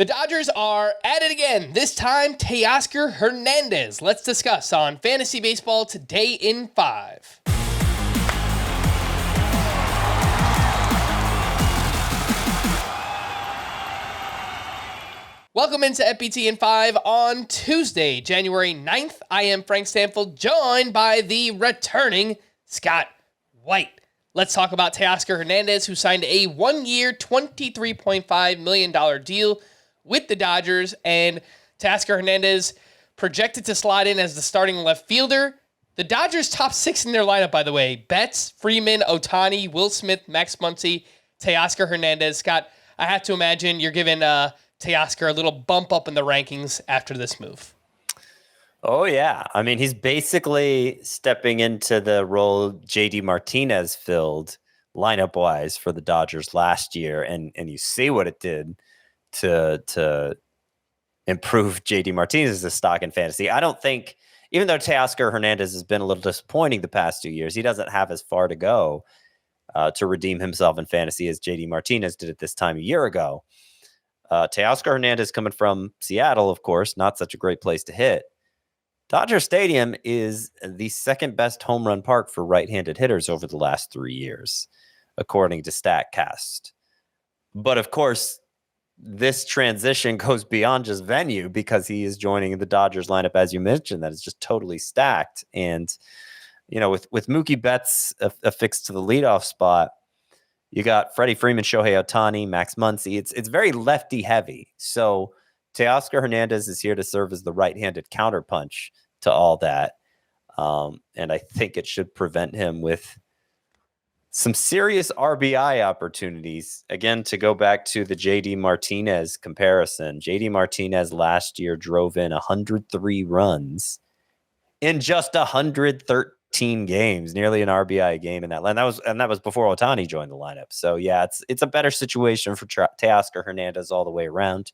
The Dodgers are at it again. This time, Teoscar Hernandez. Let's discuss on Fantasy Baseball Today in 5. Welcome into FBT in 5 on Tuesday, January 9th. I am Frank Stanfield, joined by the returning Scott White. Let's talk about Teoscar Hernandez, who signed a one-year, $23.5 million deal with the Dodgers, and Teoscar Hernandez projected to slide in as the starting left fielder. The Dodgers top 6 in their lineup, by the way: Betts, Freeman, Ohtani, Will Smith, Max Muncy, Teoscar Hernandez. Scott, I have to imagine you're giving Teoscar a little bump up in the rankings after this move. Oh, yeah. I mean, he's basically stepping into the role JD Martinez filled lineup-wise for the Dodgers last year, and you see what it did to improve JD Martinez's stock in fantasy. I don't think, even though Teoscar Hernandez has been a little disappointing the past 2 years, he doesn't have as far to go to redeem himself in fantasy as JD Martinez did at this time a year ago. Teoscar Hernandez coming from Seattle, of course, not such a great place to hit. Dodger Stadium is the second best home run park for right-handed hitters over the last 3 years, according to StatCast. But of course, this transition goes beyond just venue, because he is joining the Dodgers lineup, as you mentioned, that is just totally stacked. And, you know, with Mookie Betts affixed to the leadoff spot, you got Freddie Freeman, Shohei Ohtani, Max Muncy. It's very lefty heavy. So Teoscar Hernandez is here to serve as the right-handed counterpunch to all that. And I think it should prevent him with some serious RBI opportunities. Again, to go back to the JD Martinez comparison, JD Martinez last year drove in 103 runs in just 113 games, nearly an RBI a game in that line. That was before Ohtani joined the lineup. So yeah, it's a better situation for Teoscar Hernandez all the way around.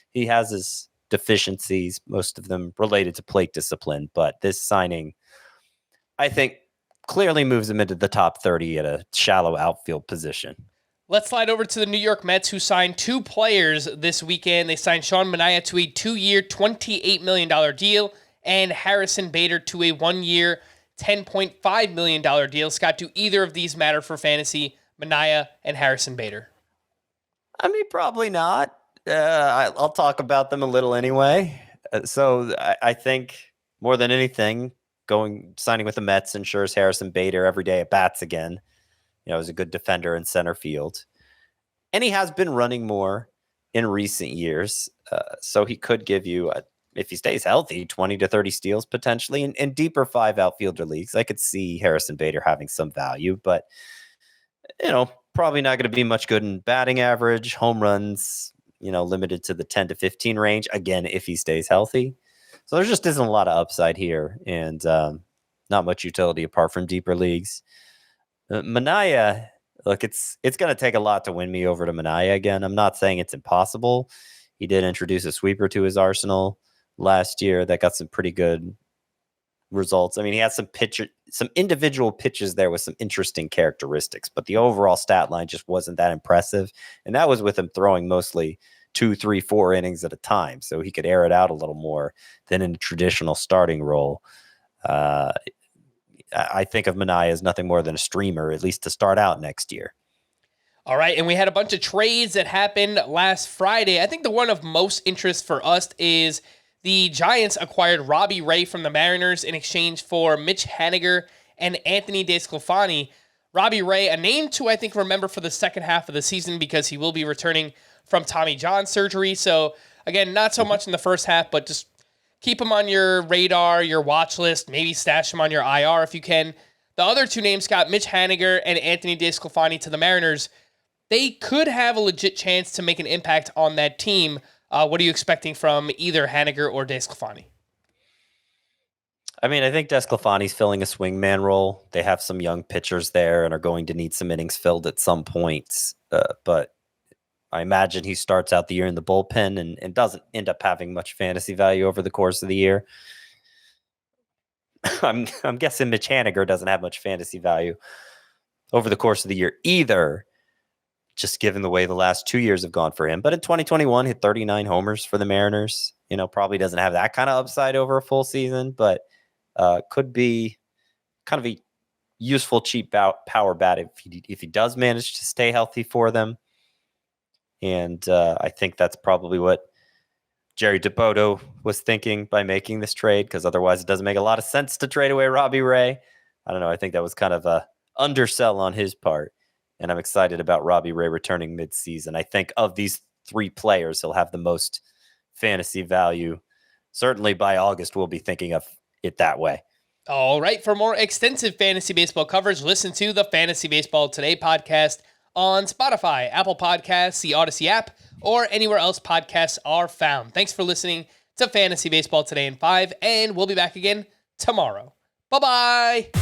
He has his deficiencies, most of them related to plate discipline, but this signing, I think, clearly moves him into the top 30 at a shallow outfield position. Let's slide over to the New York Mets, who signed 2 players this weekend. They signed Sean Manaea to a 2-year, $28 million deal, and Harrison Bader to a 1-year, $10.5 million deal. Scott, do either of these matter for fantasy, Manaea and Harrison Bader? I mean, probably not. I'll talk about them a little anyway. So I think more than anything, signing with the Mets ensures Harrison Bader every day at bats again. You know, is a good defender in center field, and he has been running more in recent years. So he could give you, if he stays healthy, 20 to 30 steals potentially in deeper 5 outfielder leagues. I could see Harrison Bader having some value, but you know, probably not going to be much good in batting average, home runs, you know, limited to the 10 to 15 range, again, if he stays healthy. So there just isn't a lot of upside here, and not much utility apart from deeper leagues. Manaea, look, it's going to take a lot to win me over to Manaea again. I'm not saying it's impossible. He did introduce a sweeper to his arsenal last year that got some pretty good results. I mean, he had some individual pitches there with some interesting characteristics, but the overall stat line just wasn't that impressive. And that was with him throwing mostly 2, 3, 4 innings at a time. So he could air it out a little more than in a traditional starting role. I think of Manaea as nothing more than a streamer, at least to start out next year. All right, and we had a bunch of trades that happened last Friday. I think the one of most interest for us is the Giants acquired Robbie Ray from the Mariners in exchange for Mitch Haniger and Anthony DeSclafani. Robbie Ray, a name to, I think, remember for the second half of the season, because he will be returning from Tommy John surgery. So, again, not so much in the first half, but just keep him on your radar, your watch list, maybe stash him on your IR if you can. The other 2 names, Scott, Mitch Haniger and Anthony DeSclafani to the Mariners, they could have a legit chance to make an impact on that team. What are you expecting from either Haniger or DeSclafani? I mean, I think DeSclafani's filling a swingman role. They have some young pitchers there and are going to need some innings filled at some points. But I imagine he starts out the year in the bullpen and doesn't end up having much fantasy value over the course of the year. I'm guessing Mitch Haniger doesn't have much fantasy value over the course of the year either. just given the way the last 2 years have gone for him. But in 2021, hit 39 homers for the Mariners. Probably doesn't have that kind of upside over a full season, but could be kind of a useful, cheap power bat if he does manage to stay healthy for them. And I think that's probably what Jerry DiPoto was thinking by making this trade, because otherwise it doesn't make a lot of sense to trade away Robbie Ray. I don't know. I think that was kind of a undersell on his part, and I'm excited about Robbie Ray returning midseason. I think of these three players, he'll have the most fantasy value. Certainly by August, we'll be thinking of it that way. All right. For more extensive fantasy baseball coverage, listen to the Fantasy Baseball Today podcast on Spotify, Apple Podcasts, the Audacy app, or anywhere else podcasts are found. Thanks for listening to Fantasy Baseball Today in 5, and we'll be back again tomorrow. Bye-bye.